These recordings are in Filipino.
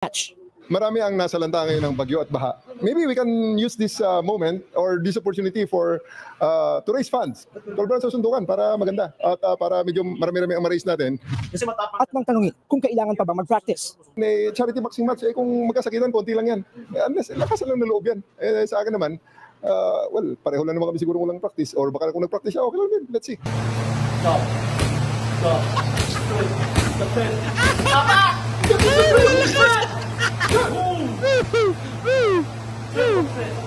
match. Marami ang nasa lanta ngayon ng bagyo at baha. Maybe we can use this moment or this opportunity to raise funds. Para sa sundukan, para maganda. At para medyo marami-rami ang ma-raise natin. At nang tanungin kung kailangan pa ba mag-practice. Charity boxing match, kung magkasakitan, konti lang yan. Unless, lakas lang na loob yan. Sa akin naman, well, pareho lang naman kami siguro walang practice. Or baka kung nag-practice siya, okay lang din. Let's see. Stop.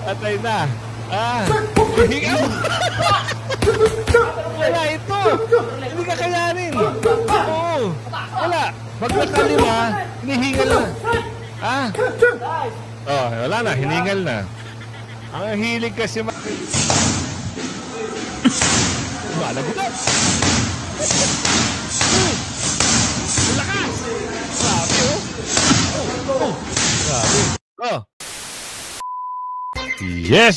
Atay na. Wala ito. Hindi ka kayanin. Oo. Wala. Pag nakalima, hinihingal na. Wala na. Hiningal na. Ang hilig kasi malagot. Lakas. Grabe, Grabe. Yes.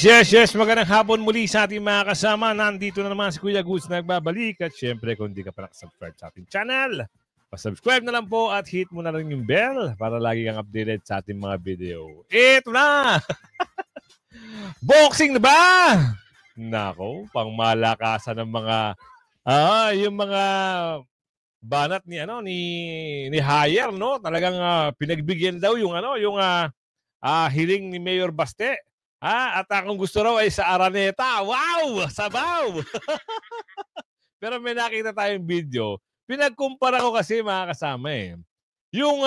Magandang hapon muli sa ating mga kasama. Nandito na naman si Kuya Goods nagbabalik. At syempre, kung di ka pa nakasubscribe sa ating channel, pasubscribe na lang po at hit mo na rin yung bell para lagi kang updated sa ating mga video. Ito na! Boxing na ba? Nako, pang malakasan ng mga yung mga banat ni Hayer, no? Talagang pinagbigyan daw yung hiling ni Mayor Baste. At kung gusto raw ay sa Araneta. Wow! Sabaw! Pero may nakita tayong video. Pinagkumpara ko kasi mga kasama yung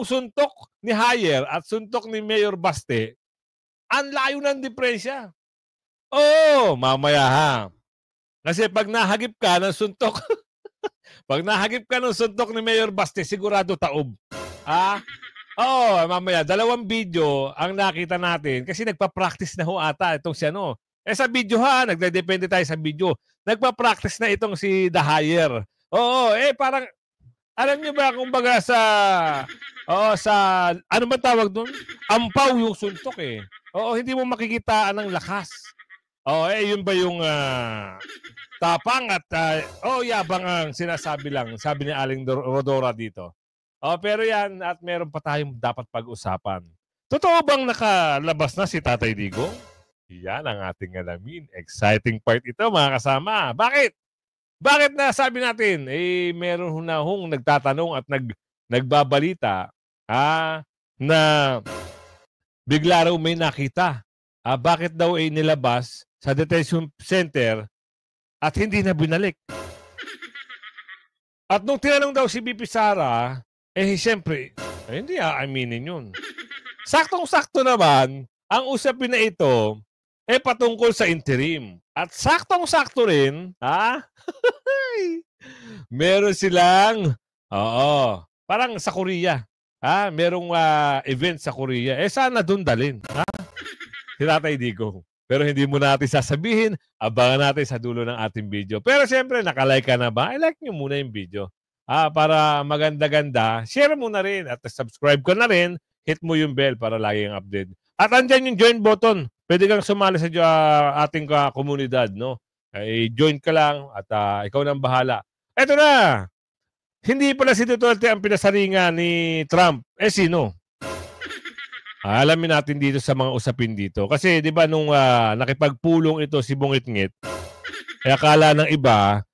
suntok ni Hayer at suntok ni Mayor Baste, ang layo ng diferensya. Oo, mamaya ha. Kasi pag nahagip ka ng suntok, ni Mayor Baste, sigurado taob. Mamaya, 2 video ang nakita natin kasi nagpa-practice na ho ata itong si sa video nagdedepende tayo sa video. Nagpa-practice na itong si The Hayer. Oo, parang, alam niyo ba kung baga sa ano ba tawag doon? Ampaw yung suntok Oo, hindi mo makikitaan ng lakas. Yun ba yung tapang at yabang ang sinasabi lang, sabi ni Aling Rodora dito. Pero yan, at meron pa tayong dapat pag-usapan. Totoo bang nakalabas na si Tatay Digong? Yan ang ating alamin. Exciting part ito mga kasama. Bakit? Bakit na sabi natin? Meron na hong nagtatanong at nagbabalita na bigla raw may nakita. Bakit daw nilabas sa detention center at hindi na binalik? At nung tinanong daw si BP Sara, siyempre, hindi aaminin yun. Saktong-sakto naman, ang usapin na ito, patungkol sa interim. At saktong-sakto rin, meron silang, parang sa Korea, merong event sa Korea. Sana doon dalhin, si Tatay Digong. Pero hindi mo natin sasabihin, abangan natin sa dulo ng ating video. Pero siyempre, nakalike ka na ba? I-like nyo muna yung video. Para maganda-ganda, share mo na rin at subscribe ka na rin, hit mo yung bell para lagi ang update. At andyan yung join button. Pwede kang sumali sa ating komunidad, no? Join ka lang at ikaw nang bahala. Eto na! Hindi pala si Duterte ang pinasaringan ni Trump. Sino? Alamin natin dito sa mga usapin dito. Kasi di ba nung nakipagpulong ito si Bungit-ngit, akala ng iba,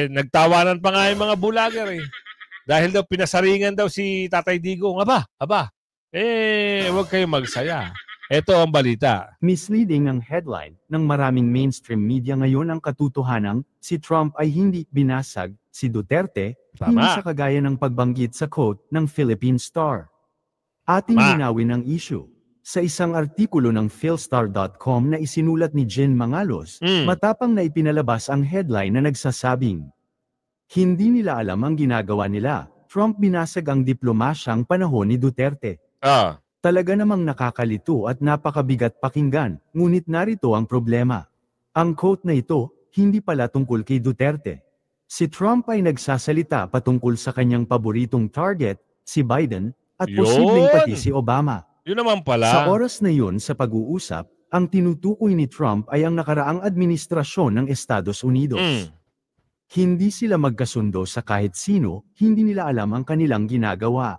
nagtawanan pa nga yung mga bulager Dahil daw pinasaringan daw si Tatay Digong. Huwag kayong magsaya. Ito ang balita. Misleading ang headline ng maraming mainstream media ngayon ang katotohanang si Trump ay hindi binasag, si Duterte, hindi sa kagaya ng pagbanggit sa quote ng Philippine Star. Ating linawin ang issue. Sa isang artikulo ng philstar.com na isinulat ni Jen Mangalos, matapang na ipinalabas ang headline na nagsasabing, hindi nila alam ang ginagawa nila, Trump binasag ang diplomasyang panahon ni Duterte. Talaga namang nakakalito at napakabigat pakinggan, ngunit narito ang problema. Ang quote na ito, hindi pala tungkol kay Duterte. Si Trump ay nagsasalita patungkol sa kanyang paboritong target, si Biden, at posibleng pati si Obama. Yun naman pala. Sa oras na yun sa pag-uusap, ang tinutukoy ni Trump ay ang nakaraang administrasyon ng Estados Unidos. Hindi sila magkasundo sa kahit sino, hindi nila alam ang kanilang ginagawa.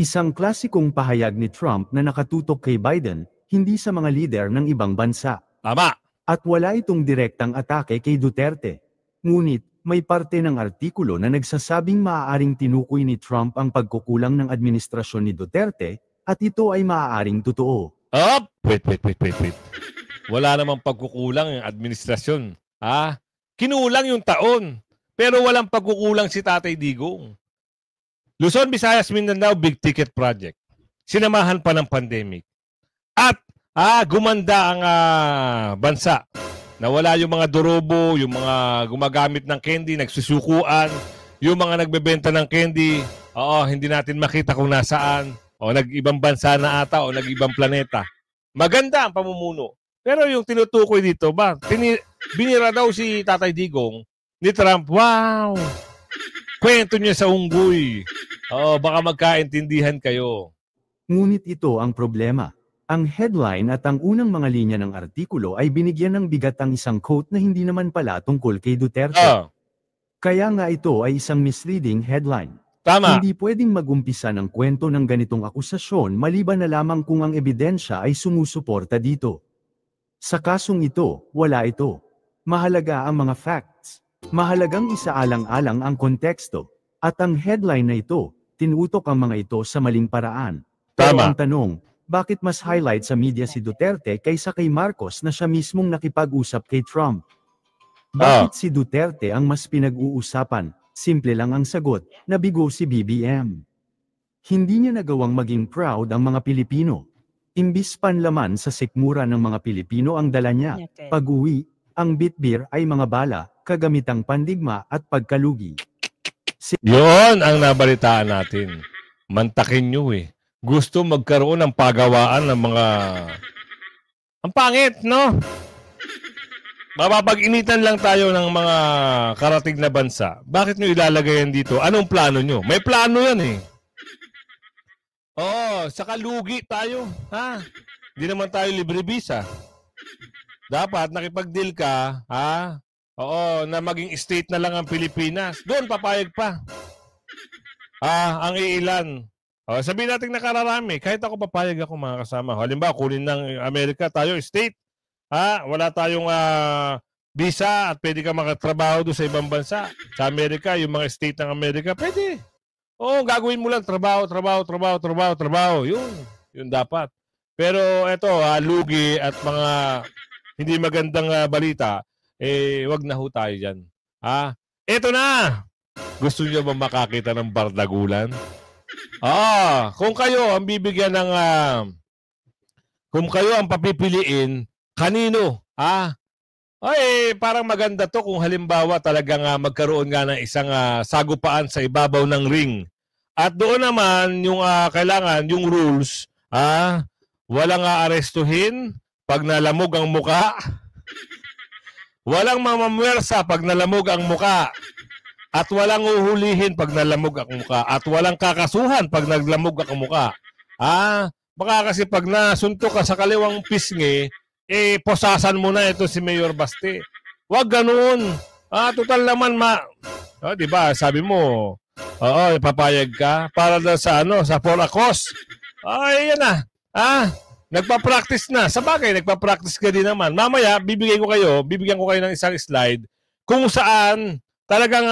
Isang klasikong pahayag ni Trump na nakatutok kay Biden, hindi sa mga lider ng ibang bansa. Tama. At wala itong direktang atake kay Duterte. Ngunit, may parte ng artikulo na nagsasabing maaaring tinukoy ni Trump ang pagkukulang ng administrasyon ni Duterte, at ito ay maaaring totoo. Wait. Wala namang pagkukulang yung administrasyon. Kinulang yung taon. Pero walang pagkukulang si Tatay Digong. Luzon, Visayas, Mindanao, big ticket project. Sinamahan pa ng pandemic. At gumanda ang bansa. Nawala yung mga dorobo, yung mga gumagamit ng candy, nagsusukuan, yung mga nagbebenta ng candy, hindi natin makita kung nasaan, o nag-ibang bansa na ata, o nag-ibang planeta. Maganda ang pamumuno. Pero yung tinutukoy dito, binira daw si Tatay Digong ni Trump. Wow! Kwento niya sa unggoy. Baka magkaintindihan kayo. Ngunit ito ang problema. Ang headline at ang unang mga linya ng artikulo ay binigyan ng bigat ang isang quote na hindi naman pala tungkol kay Duterte. Kaya nga ito ay isang misleading headline. Tama. Hindi pwedeng mag-umpisa ng kwento ng ganitong akusasyon maliban na lamang kung ang ebidensya ay sumusuporta dito. Sa kasong ito, wala ito. Mahalaga ang mga facts. Mahalagang isaalang-alang ang konteksto. At ang headline na ito, tinutok ang mga ito sa maling paraan. Pero Tama. ang tanong, bakit mas highlight sa media si Duterte kaysa kay Marcos na siya mismong nakipag-usap kay Trump? Bakit si Duterte ang mas pinag-uusapan? Simple lang ang sagot, nabigo si BBM. Hindi niya nagawang maging proud ang mga Pilipino. Imbis panlaman sa sikmura ng mga Pilipino ang dala niya, pag-uwi, ang bitbir ay mga bala, kagamitang pandigma at pagkalugi. Yun ang nabalitaan natin. Mantakin nyo eh. Gusto magkaroon ng pagawaan ng mga... Ang pangit, no? Mapapag-initan lang tayo ng mga karating na bansa. Bakit nyo ilalagay yan dito? Anong plano nyo? May plano yan eh. Saka lugi tayo. Hindi naman tayo libre visa. Dapat nakipag-deal ka, na maging state na lang ang Pilipinas. Doon papayag pa. Ang iilan. Sabihin natin nakararami. Kahit ako papayag ako mga kasama. Halimbawa, kunin ng Amerika tayo, state. Wala tayong visa at pwede ka makatrabaho doon sa ibang bansa. Sa Amerika, yung mga state ng Amerika, pwede. Gagawin mo lang trabaho. Yun dapat. Pero eto, lugi at mga hindi magandang balita, wag na ho tayo dyan. Eto na! Gusto niyo ba makakita ng bardagulan? Kung kayo ang bibigyan ng... kung kayo ang papipiliin, kanino? Parang maganda to kung halimbawa talagang magkaroon nga ng isang sagupaan sa ibabaw ng ring. At doon naman, yung kailangan, yung rules, walang aarestuhin pag nalamog ang muka. Walang mamamwersa pag nalamog ang muka. At walang uhulihin pag nalamog ang muka. At walang kakasuhan pag naglamog ang muka. Baka kasi pag nasuntok ka sa kaliwang pisngi, posasan mo na ito si Mayor Baste. Wag ganoon. Total naman diba, sabi mo, ipapayag ka para sa sa for a cause. Yan na. Nagpa-practice na. Sa bagay, nagpa-practice ka din naman. Mamaya, bibigyan ko kayo ng isang slide kung saan talagang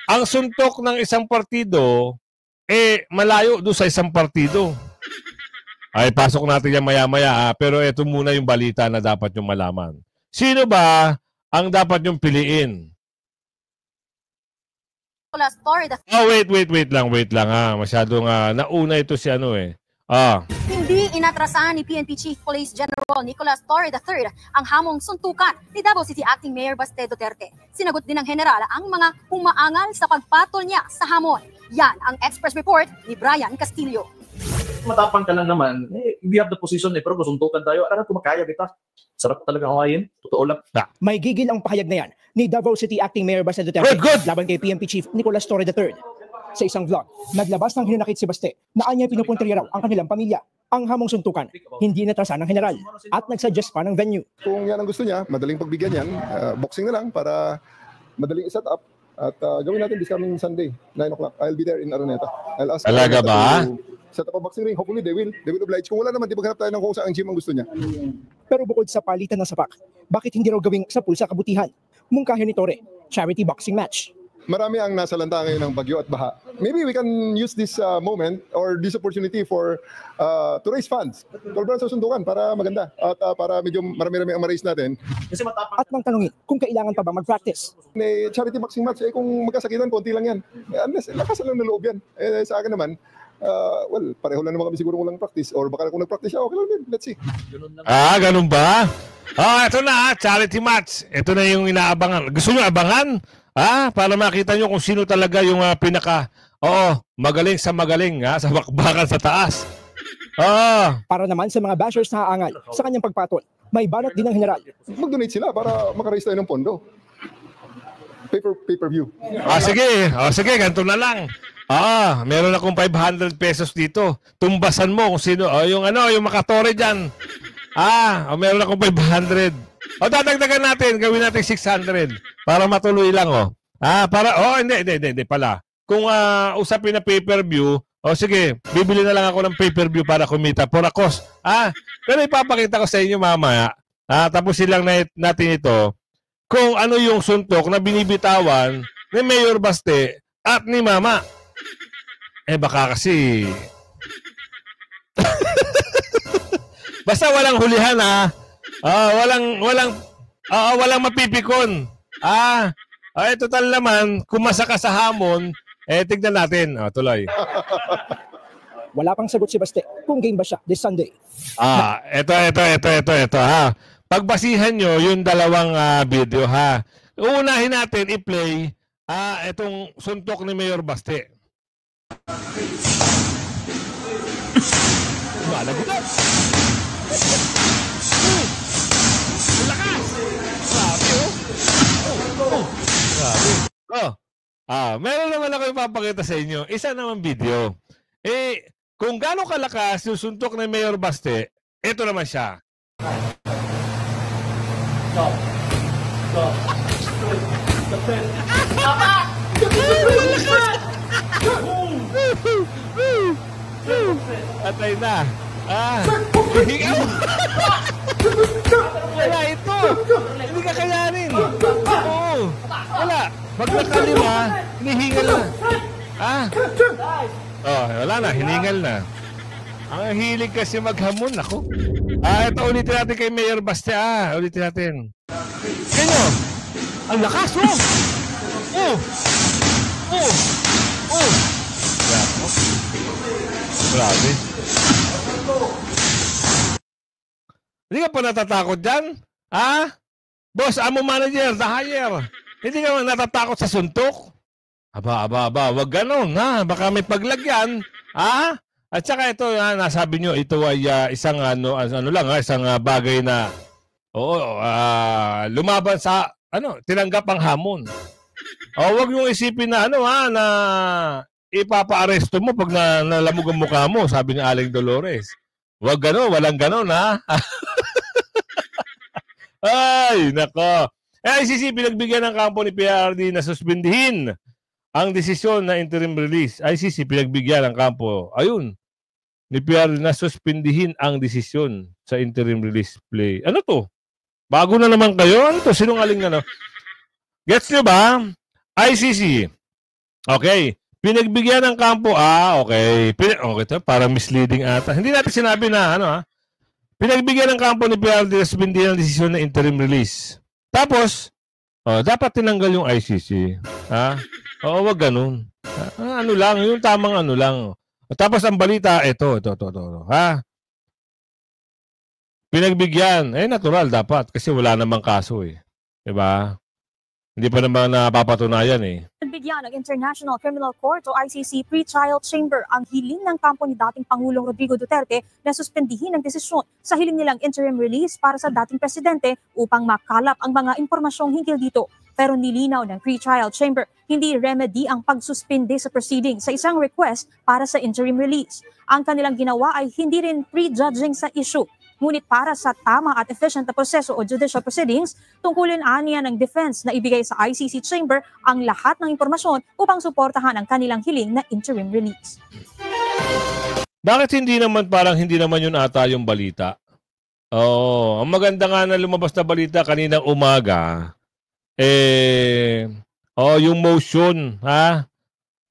ang suntok ng isang partido malayo doon sa isang partido. Pasok natin yan maya-maya. Pero ito muna yung balita na dapat yung malaman. Sino ba ang dapat yung piliin? Wait lang Masyadong nauna ito si Hindi inatrasahan ni PNP Chief Police General Nicolas Torre III ang hamong suntukan ni Davao City Acting Mayor Baste Duterte. Sinagot din ng general ang mga umaangal sa pagpatol niya sa hamon. Yan ang Express Report ni Brian Castillo. Matapang ka lang naman, we have the position pero gusuntukan tayo. Ano kung makaya kita? Sarap talaga kawain. Totoo lang. May gigil ang pahayag na yan ni Davao City Acting Mayor Baste Duterte laban kay PNP Chief Nicolas Torre III. Sa isang vlog, naglabas ng hinanakit si Baste na anya pinupuntirya raw ang kanilang pamilya. Ang hamong suntukan, hindi natrasan ng general at nagsuggest pa ng venue. Kung yan ang gusto niya, madaling pagbigyan yan. Boxing na lang para madaling i-set up. At gawin natin this coming Sunday, 9 o'clock. I'll be there in Araneta. I'll ask Talaga Araneta ba? to set up a boxing ring. Hopefully they will oblige. Kung wala naman, di maghanap tayo ng kung saan gym ang gusto niya. Pero bukod sa palitan ng sapak, bakit hindi raw gawing sa pulsa kabutihan? Mungkahin ni Torre, charity boxing match. Marami ang nasa lanta ngayon ng bagyo at baha. Maybe we can use this moment or this opportunity to raise funds. Tulad sa sundukan para maganda at para medyo marami-rami ang ma-raise natin. Kasi matapang. At nang tanungin kung kailangan pa ba mag-practice. May charity boxing match, kung magkasakitan, konti lang yan. Unless, lakasan lang ng loob yan. Sa akin naman, pareho lang naman kami siguro walang practice. Or baka kung nag-practice siya, okay lang din. Let's see. Ganun ba? Ito na, charity match. Ito na yung inaabangan. Gusto nyo abangan? Para makita nyo kung sino talaga yung magaling sa magaling, sa bakbakan sa taas. Para naman sa mga bashers na aangal sa kanyang pagpatol, may banat din ng general. Mag-donate sila para makaraise tayo ng pondo. Pay-per-view. Sige, ganito na lang. Meron akong 500 pesos dito. Tumbasan mo kung sino, yung makatore dyan. Meron akong 500. Dadagdagan natin, gawin natin 600 para matuloy lang, hindi pala. Kung usapin na pay-per-view, sige, bibili na lang ako ng pay-per-view para kumita for a cost. Pero ipapakita ko sa inyo mamaya. Tapos silang natin ito kung ano yung suntok na binibitawan ni Mayor Baste at ni Mama. Baka kasi basta walang hulihan, walang mapipikon. Total naman, kumasa ka sa hamon, tignan natin. Tuloy. Wala pang sagot si Baste kung game ba siya this Sunday. Ito. Pagbasihan nyo yung dalawang video, Uunahin natin i-play itong suntok ni Mayor Baste. Malagot. Lakas! Grabe, meron naman ako ipapakita sa inyo. Isa naman video. Kung gaano kalakas yung suntok ni Mayor Baste, ito naman siya. Atay na. Hihingal. Wala ito. Hindi ka kayanin. Oo. Wala. Pag nakalima, hinihingal na. Wala na. Hiningal na. Ang hilig kasi maghamon. Ako. Ito ulitin natin kay Mayor Baste. Ulitin natin. Kanyo. Ang lakas, Grabe. Hindi ka pa natatakot dyan? Boss, amo manager, the hire. Hindi ka natatakot sa suntok? Aba, wag ganon, baka may paglagyan. At saka ito, nasabi nyo, ito ay isang isang bagay na lumaban sa tinanggap ang hamon. Wag yung isipin na na ipapa-aresto mo pag nalamog ang mukha mo, sabi ni Aling Dolores. Wag gano'n, walang gano'n, Ay, nako. ICC pinagbigyan ng kampo ni PRD na suspindihin ang desisyon na interim release. ICC pinagbigyan ng kampo, ni PRD na suspindihin ang desisyon sa interim release play. Ano to? Bago na naman kayo? Ano to? Sinungaling Gets nyo ba? ICC. Okay. Pinagbigyan ng kampo. Okay. Okay, parang misleading ata. Hindi natin sinabi na, Pinagbigyan ng kampo ni PRD na suspindihin ang desisyon na interim release. Tapos, dapat tinanggal yung ICC. Wag ganun. Yung tamang lang. Tapos ang balita, ito. Pinagbigyan. Natural dapat kasi wala namang kaso Diba? Hindi pa naman napapatunayan Bigyan ng International Criminal Court o ICC pre-trial chamber ang hiling ng kampo ni dating Pangulong Rodrigo Duterte na suspendihin ang desisyon sa hiling nilang interim release para sa dating presidente upang makalap ang mga impormasyong hinggil dito. Pero nilinaw ng pre-trial chamber, hindi remedy ang pagsuspende sa proceeding sa isang request para sa interim release. Ang kanilang ginawa ay hindi rin prejudging sa issue. Ngunit para sa tama at efficient na proseso o judicial proceedings, tungkulin aniya ng defense na ibigay sa ICC chamber ang lahat ng impormasyon upang suportahan ang kanilang hiling na interim release. Bakit hindi naman parang hindi naman yun ata yung balita? Oh, ang maganda nga na lumabas na balita kaninang umaga, yung motion, ha?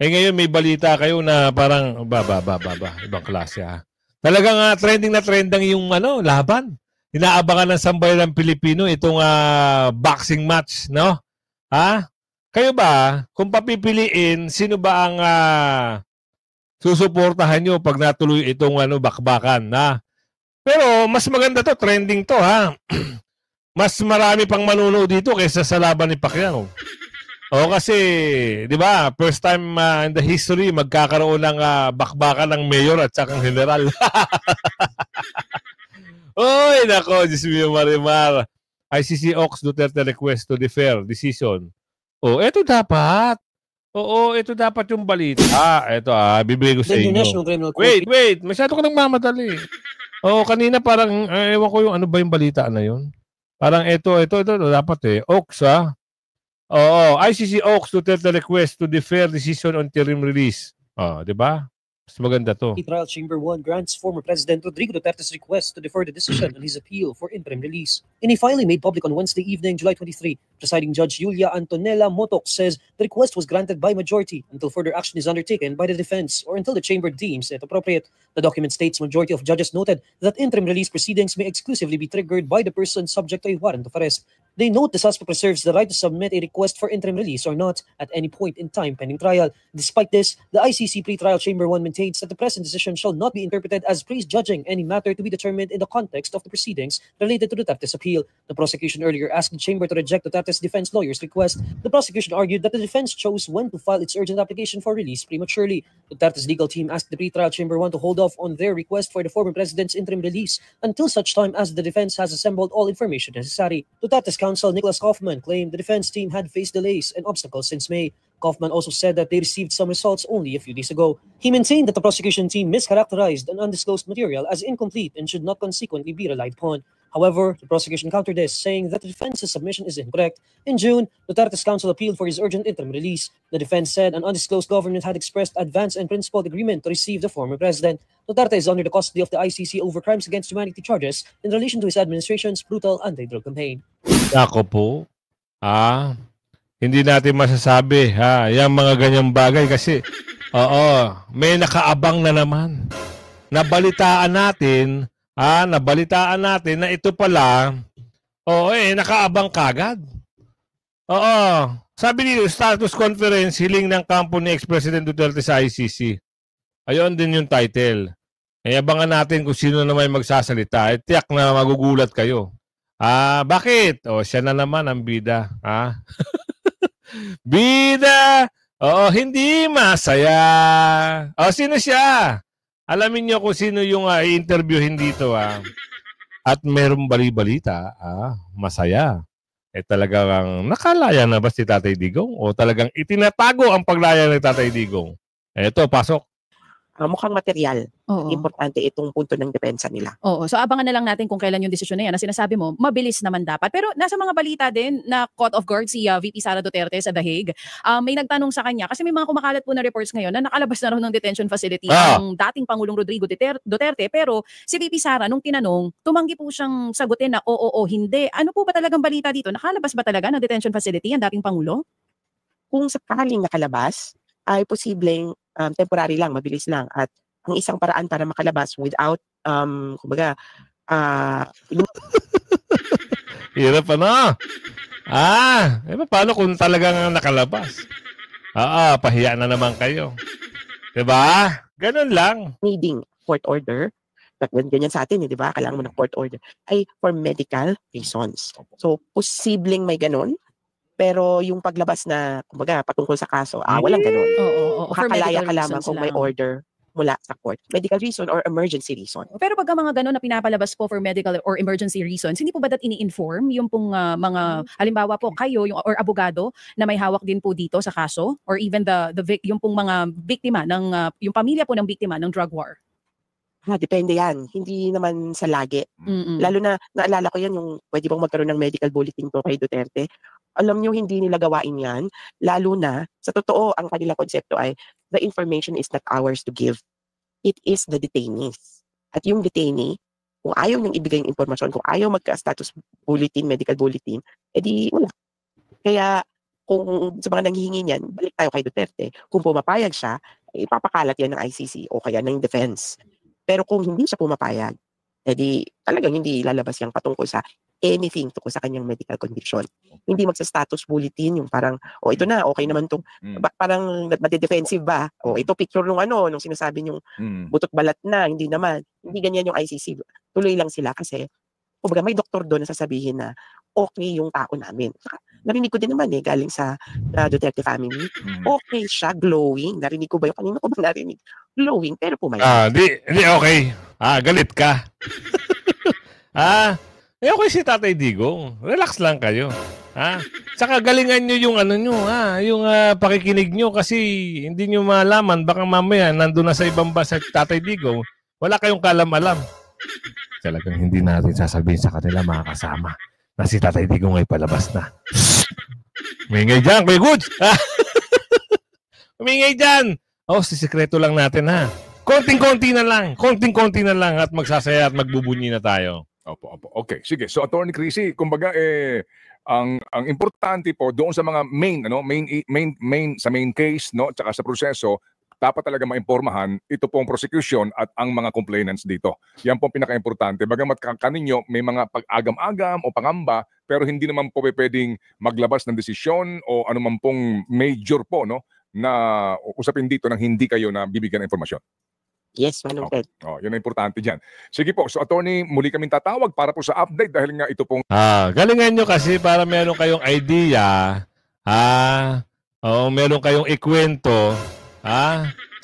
Ngayon may balita kayo na parang ibang klase, ha? Talagang trending na trending yung laban. Inaabangan ng sambayan ng Pilipino itong boxing match, no? Ha? Kayo ba, kung papipiliin, sino ba ang susuportahan nyo pag natuloy itong bakbakan, na? Pero mas maganda to, trending to, ha? Mas marami pang manunood dito kaysa sa laban ni Pacquiao. O kasi, di ba, first time in the history magkakaroon ng bakbakan ng mayor at saka ng general. Oy, nako, Diyos mio Marimar. ICC Ox Duterte request to defer decision. Oh, eto dapat. Oo, ito dapat yung balita. Eto bibigay ko sa inyo. Wait, masyado ka nang mamadali. Kanina parang, ewan ko yung ano ba yung balita na yun. Parang ito dapat Ox, Oo, ICC Ox Duterte request to defer decision on interim release. Di ba? Mas maganda to. Trial Chamber 1 grants former President Rodrigo Duterte's request to defer the decision on his appeal for interim release. In a filing made public on Wednesday evening, July 23, presiding Judge Julia Antonella Motok says the request was granted by majority until further action is undertaken by the defense or until the chamber deems it appropriate. The document states majority of judges noted that interim release proceedings may exclusively be triggered by the person subject to a warrant of arrest. They note the suspect preserves the right to submit a request for interim release or not at any point in time pending trial. Despite this, the ICC Pre-Trial Chamber 1 maintains that the present decision shall not be interpreted as prejudging any matter to be determined in the context of the proceedings related to Duterte's appeal. The prosecution earlier asked the chamber to reject Duterte's defense lawyer's request. The prosecution argued that the defense chose when to file its urgent application for release prematurely. Duterte's legal team asked the Pre-Trial Chamber 1 to hold off on their request for the former president's interim release until such time as the defense has assembled all information necessary. Duterte's counsel Nicholas Kaufman claimed the defense team had faced delays and obstacles since May. Kaufman also said that they received some results only a few days ago. He maintained that the prosecution team mischaracterized an undisclosed material as incomplete and should not consequently be relied upon. However, the prosecution countered this, saying that the defense's submission is incorrect. In June, Duterte's counsel appealed for his urgent interim release. The defense said an undisclosed government had expressed advance and principled agreement to receive the former president. Duterte is under the custody of the ICC over crimes against humanity charges in relation to his administration's brutal anti-drug campaign. Ako po, hindi natin masasabi, yung mga ganyang bagay kasi, may nakaabang na naman. Nabalitaan natin na ito pala, nakaabang kagad. Sabi niyo, status conference, hiling ng kampo ni ex-President Duterte sa ICC. Ayun din yung title. Abangan natin kung sino naman magsasalita. Tiyak na magugulat kayo. Bakit? Siya na naman ang bida. Bida! Hindi masaya. Sino siya? Alamin niyo kung sino yung i-interviewin dito. At merong bali-balita. Masaya. Talagang nakalaya na ba si Tatay Digong? O talagang itinatago ang paglaya ng Tatay Digong? Eto, pasok. Mukhang material. Oo. Importante itong punto ng depensa nila. Oo. So abangan na lang natin kung kailan yung desisyon na yan. Na sinasabi mo, mabilis naman dapat. Pero nasa mga balita din na caught off guard si VP Sara Duterte sa The Hague. May nagtanong sa kanya kasi may mga kumakalat po na reports ngayon na nakalabas na raw ng detention facility ang dating Pangulong Rodrigo Duterte. Pero si VP Sara, nung tinanong, tumanggi po siyang sagutin na oo, hindi. Ano po ba talagang balita dito? Nakalabas ba talaga ng detention facility ang dating Pangulo? Kung sakaling nakalabas, ay posibleng temporary lang, mabilis lang. At ang isang paraan para makalabas without, hirap paano kung talagang nakalabas? Pahiya na naman kayo. Diba? Ganun lang. Needing court order, ganyan sa atin, di ba? Kailangan mo ng court order, ay for medical reasons. So, posibleng may ganun. Pero yung paglabas na, patungkol sa kaso, walang ganun. Makakalaya ka lamang kung may order mula sa court. Medical reason or emergency reason. Pero pag mga ganun na pinapalabas po for medical or emergency reasons, hindi po ba ini-inform yung pong mga, halimbawa po kayo or abogado na may hawak din po dito sa kaso or even yung pong mga biktima ng, yung pamilya po ng biktima ng drug war? Depende yan. Hindi naman sa lagi. Lalo na, naalala ko yan yung pwede bang magkaroon ng medical bulletin to kay Duterte. Alam nyo, hindi nila gawain yan. Lalo na, sa totoo, ang kanilang konsepto ay, the information is not ours to give. It is the detainees. At yung detainee, kung ayaw niyang ibigay yung impormasyon, kung ayaw magka-status bulletin, medical bulletin, edi wala. Kaya, kung sa mga nanghihingi niyan, balik tayo kay Duterte. Kung pumapayag siya, ipapakalat yan ng ICC o kaya ng defense. Pero kung hindi siya pumapayag, edi talagang hindi lalabas yung patungkol sa anything tungkol sa kanyang medical condition. Hindi magsa-status bulletin yung parang, ito na, okay naman itong, parang mati-defensive ba? Ito picture nung nung sinasabi yung butot balat na, hindi naman. Hindi ganyan yung ICC. Tuloy lang sila kasi, kumbaga may doktor doon na sasabihin na okay yung tao namin. Narinig ko din naman galing sa Duterte family. Okay siya, glowing. Narinig ko ba yung kanina ko ba narinig? Glowing, pero pumayag. Hindi okay. Galit ka. Okay si Tatay Digong. Relax lang kayo. Saka galingan nyo yung yung pakikinig nyo kasi hindi nyo malaman. Baka mamaya nandun na sa ibang bansa Tatay Digong. Wala kayong kalam-alam. Talagang hindi natin sasabihin sa kanila mga kasama na si Tatay Digong ay palabas na. Umingay dyan, Kuya Goods! Umingay dyan! Sisikreto lang natin Konting-konti na lang at magsasaya at magbubunyi na tayo. Opo. Okay, sige. So, Attorney Chrissy, kumbaga ang importante po doon sa mga main case, tsaka sa proseso, dapat talaga maimpormahan ito pong prosecution at ang mga complainants dito. Yan po ang pinaka-importante. Bagamat kaninyo may mga pag-agam-agam o pangamba, pero hindi naman po pwedeng maglabas ng desisyon o anuman pong major po na usapin dito nang hindi kayo na bibigyan ng informasyon. Yes, Manong Ted. Yun ang importante dyan. Sige po, so attorney, muli kaming tatawag para po sa update dahil nga ito pong... galingan nyo kasi para meron kayong idea, meron kayong ikwento,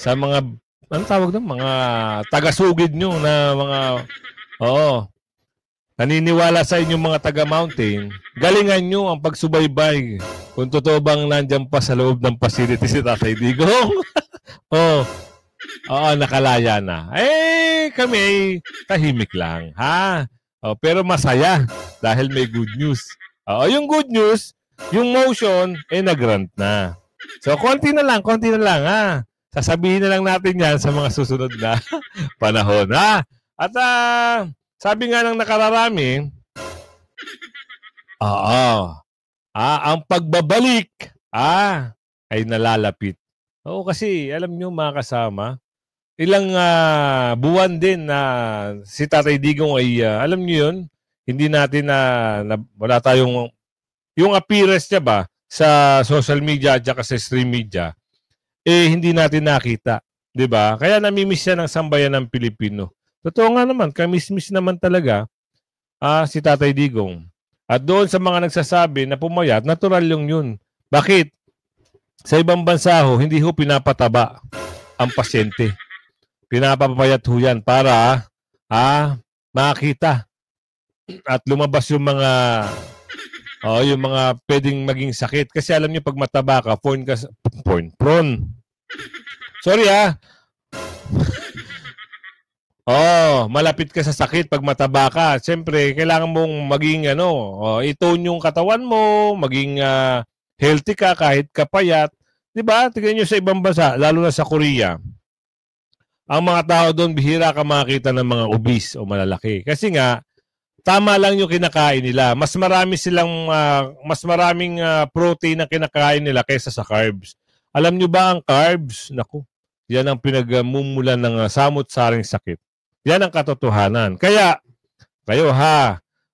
sa mga, tawag doon? Mga taga-sugid nyo na mga, naniniwala sa inyong mga taga-mountain, galingan nyo ang pagsubaybay. Kung totoo bang nandyan pa sa loob ng facility si Tatay Digong. Nakalaya na. Kami ay tahimik lang, pero masaya dahil may good news. Yung good news, yung motion, nag-grant na. So, konti na lang, sasabihin na lang natin yan sa mga susunod na panahon, At sabi nga ng nakararami, ang pagbabalik, ay nalalapit. Kasi alam nyo mga kasama, ilang buwan din na si Tatay Digong ay, alam nyo yun, hindi natin wala tayong, yung appearance niya ba sa social media at sa stream media, hindi natin nakita. Diba? Kaya namimiss siya ng sambayan ng Pilipino. Totoo nga naman, kamismis naman talaga si Tatay Digong. At doon sa mga nagsasabi na pumayat, natural yung yun. Bakit? Sa ibang bansa hindi pinapataba ang pasyente. Pinapapayat yan para makita at lumabas yung mga pwedeng maging sakit. Kasi alam niyo pag mataba ka, prone. Sorry malapit ka sa sakit pag mataba ka. Siyempre, kailangan mong maging i-tone yung katawan mo, maging healthy ka kahit kapayat. Diba? Tignan nyo sa ibang bansa, lalo na sa Korea. Ang mga tao doon, bihira ka makakita ng mga obese o malalaki. Kasi nga, tama lang yung kinakain nila. Mas maraming protein ang kinakain nila kaysa sa carbs. Alam nyo ba ang carbs? Naku, yan ang pinagmumulan ng samot-saring sakit. Yan ang katotohanan. Kaya, kayo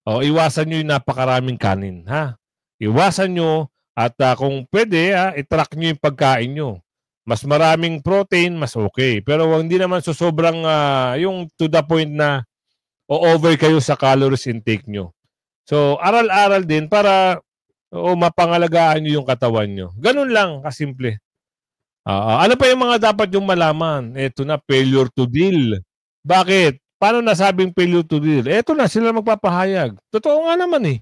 iwasan nyo yung napakaraming kanin. Iwasan nyo at kung pwede, i-track nyo yung pagkain nyo. Mas maraming protein, mas okay. Pero hindi naman sobrang yung to the point na o-over kayo sa calories intake nyo. So, aral-aral din para mapangalagaan nyo yung katawan nyo. Ganun lang, kasimple. Ano pa yung mga dapat yung malaman? Ito na, failure to deal. Bakit? Paano nasabing failure to deal? Ito na, sila magpapahayag. Totoo nga naman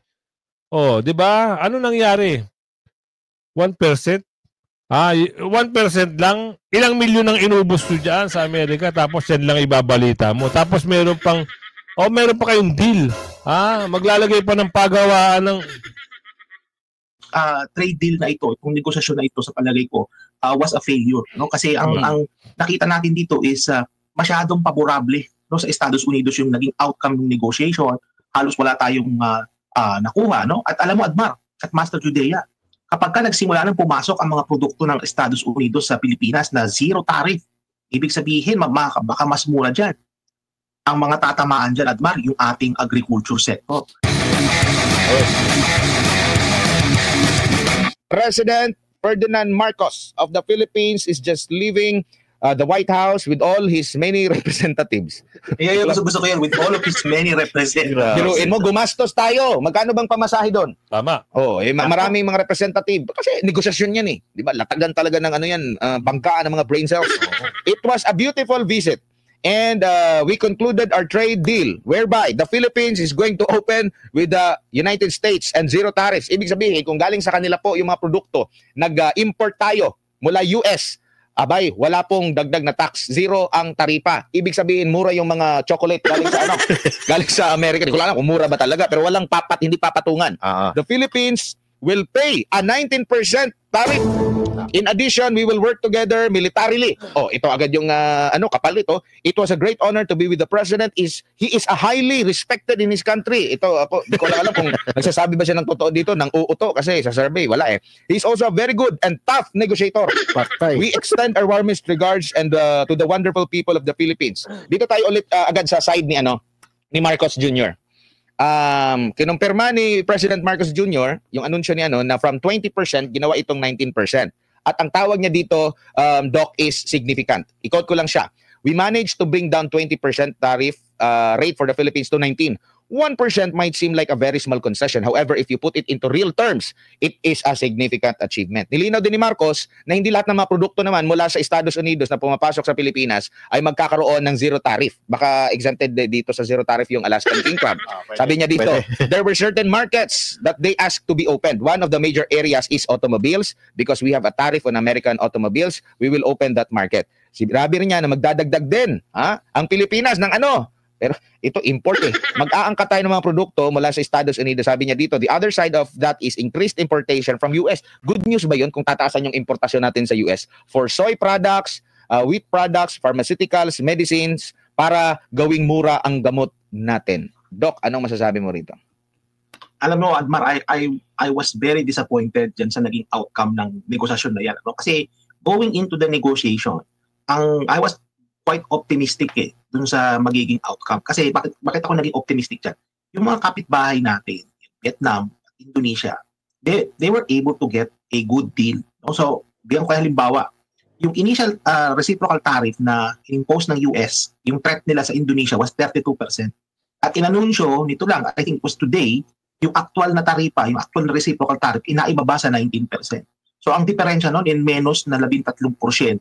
di ba? Ano nangyari? 1%? 1% lang, ilang milyon ang inubos nyo dyan sa Amerika, tapos yan lang ibabalita mo. Tapos meron pa kayong deal. Maglalagay pa ng pagawaan ng trade deal na ito, itong negosasyon na ito sa palagay ko was a failure, no? Kasi ang nakita natin dito is masyadong favorable, no, sa Estados Unidos yung naging outcome ng negotiation. Halos wala tayong nakuha, no? At alam mo, Admar at Master Judea, kapag ka nagsimula nang pumasok ang mga produkto ng Estados Unidos sa Pilipinas na zero tariff, ibig sabihin baka mas mura dyan. Ang mga tatamaan dyan, Admar, yung ating agriculture sector. President Ferdinand Marcos of the Philippines is just leaving the White House with all his many representatives. Gusto ko yan, with all of his many representatives. Biruin mo, gumastos tayo. Magkano bang pamasahe doon? Tama. Maraming mga representative. Kasi negosasyon yan eh. Di ba? Latagan talaga ng bangkaan ng mga brain cells. It was a beautiful visit. And we concluded our trade deal whereby the Philippines is going to open with the United States and zero tariffs. Ibig sabihin, kung galing sa kanila po yung mga produkto, nag-import tayo mula US, abay, wala pong dagdag na tax. Zero ang taripa. Ibig sabihin, mura yung mga chocolate galing sa galing sa Amerika. Hindi ko alam kung mura ba talaga, pero walang hindi papatungan. The Philippines will pay a 19% tariff. In addition, we will work together militarily. Ito agad yung kapal ito. It was a great honor to be with the president. He is a highly respected in his country. Ito ako, di ko alam kung nagsasabi ba siya ng totoo dito, ng uuto, kasi sa survey wala eh. He's also a very good and tough negotiator. We extend our warmest regards and to the wonderful people of the Philippines. Dito tayo ulit agad sa side ni Marcos Jr. Kinumpirma ni President Marcos Jr. yung anunsyo ni na from 20% ginawa itong 19%. At ang tawag niya dito, Doc, is significant. I-quote ko lang siya. We managed to bring down 20% tariff rate for the Philippines to 19%. 1% might seem like a very small concession. However, if you put it into real terms, it is a significant achievement. Nilinaw din ni Marcos na hindi lahat ng mga produkto naman mula sa Estados Unidos na pumapasok sa Pilipinas ay magkakaroon ng zero tariff. Baka exempted dito sa zero tariff yung Alaskan king crab. Sabi niya dito, there were certain markets that they asked to be opened. One of the major areas is automobiles. Because we have a tariff on American automobiles, we will open that market. Sinabi rin niya na magdadagdag din ang Pilipinas ng pero ito import eh. Mag-aangkat tayo ng mga produkto mula sa Estados Unidos. Sabi niya dito, the other side of that is increased importation from US. Good news ba yun kung tataasan yung importasyon natin sa US? For soy products, wheat products, pharmaceuticals, medicines, para gawing mura ang gamot natin. Doc, anong masasabi mo rito? Alam mo, Admar, I was very disappointed dyan sa naging outcome ng negosasyon na yan. Kasi going into the negotiation, I was quite optimistic dun sa magiging outcome. Kasi bakit ako naging optimistic dyan? Yung mga kapitbahay natin, Vietnam, Indonesia, they were able to get a good deal. So, bigyan ko kayo halimbawa, yung initial reciprocal tariff na impose ng US, yung threat nila sa Indonesia was 32%. At inanunsyo, nito lang, I think it was today, yung actual na taripa, yung actual na reciprocal tariff, inaibaba sa 19%. So, ang diferensya nun, in menos na 13%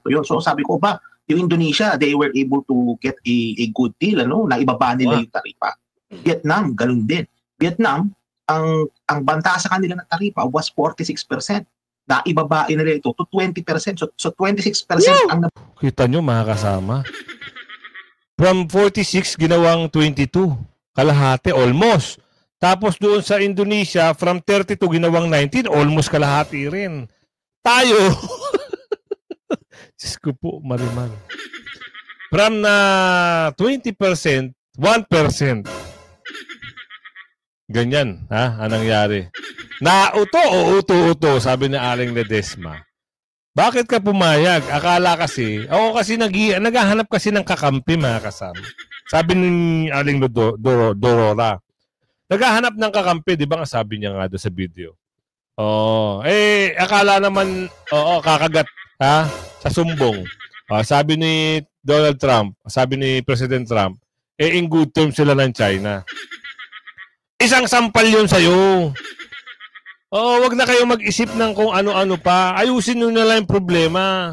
yun. So, sabi ko ba, yung Indonesia, they were able to get a good deal, naibaba nila yung taripa. Vietnam, ganun din. Vietnam, ang banta sa kanila ng taripa was 46%. Naibabain nila ito to 20%. So 26% ang... Kita nyo mga kasama. From 46, ginawang 22. Kalahati, almost. Tapos doon sa Indonesia, from 32, ginawang 19, almost kalahati rin. Tayo... Diyos ko po, Mariman. From na 20%, 1%. Ganyan, anong nangyari? Nauto o uto-uto, sabi ni Aling Ledesma. Bakit ka pumayag? Akala kasi, ako kasi naghahanap kasi ng kakampi, mga kasama. Sabi ni Aling Dorora. Naghahanap ng kakampi, di ba nga sabi niya nga doon sa video? Akala naman, kakagat, sa sumbong. Sabi ni Donald Trump, sabi ni President Trump, in good terms sila ng China. Isang sampal yun sa'yo. Wag na kayo mag-isip ng kung ano-ano pa. Ayusin nyo na lang yung problema.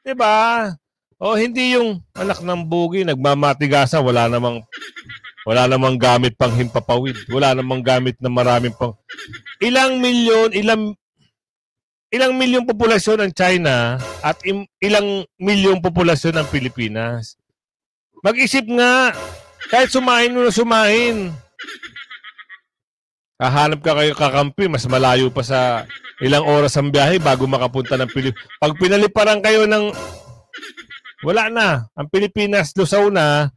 Diba? Hindi yung anak ng bugi, nagmamatigasa, wala namang gamit pang himpapawid. Wala namang gamit na maraming pang... Ilang milyon, ilang milyong populasyon ang China at ilang milyong populasyon ang Pilipinas. Mag-isip nga, kahit sumain mo na sumain. Kahanap ka kayo kakampi, mas malayo pa sa ilang oras ang biyahe bago makapunta ng Pilipinas. Pag pinaliparan kayo ng wala na, ang Pilipinas lusaw na,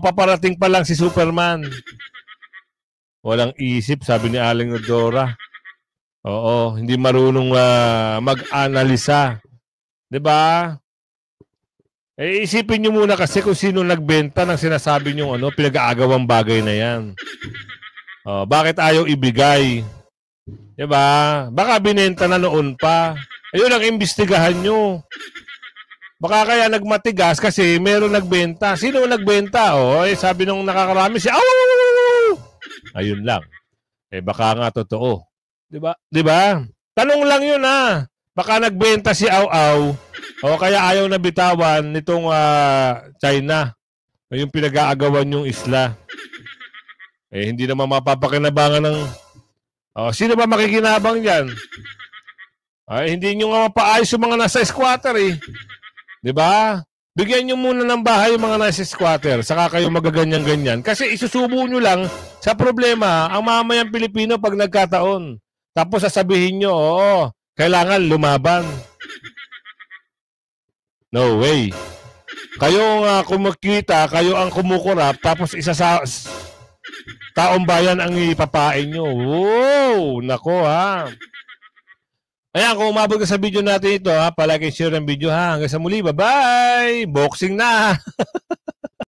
paparating pa lang si Superman. Walang isip, sabi ni Aling Nodora. Oo, hindi marunong mag-analisa. 'Di ba? Isipin niyo muna kasi kung sino nagbenta ng sinasabi niyo pinag-aagawang bagay na 'yan. Bakit ayaw ibigay? 'Di ba? Baka binenta na noon pa. Ayun ang imbestigahan niyo. Baka kaya nagmatigas kasi meron nagbenta. Sino nagbenta? Sabi nung nakakarami si ayun lang. Baka nga totoo. 'Di ba? 'Di ba? Tanong lang 'yun Baka nagbenta si Aw-Aw o kaya ayaw na bitawan nitong China. Yung pinag-aagawan yung isla. Hindi naman mapapakinabangan ng sino ba makikinabang diyan? Hindi niyo nga mapaayos yung mga nasa squatter 'Di ba? Bigyan niyo muna ng bahay yung mga nasa squatter saka kayo magaganyan-ganyan kasi isusubo niyo lang sa problema ang mamayang Pilipino pag nagkataon. Tapos sasabihin nyo, kailangan lumaban. No way. Kayo ang kumikita, kayo ang kumukurap, tapos isa sa taong bayan ang ipapain nyo. Wow! Nako Ayan, kung umabot ka sa video natin ito, palagi share ang video Hanggang sa muli, bye-bye! Boxing na!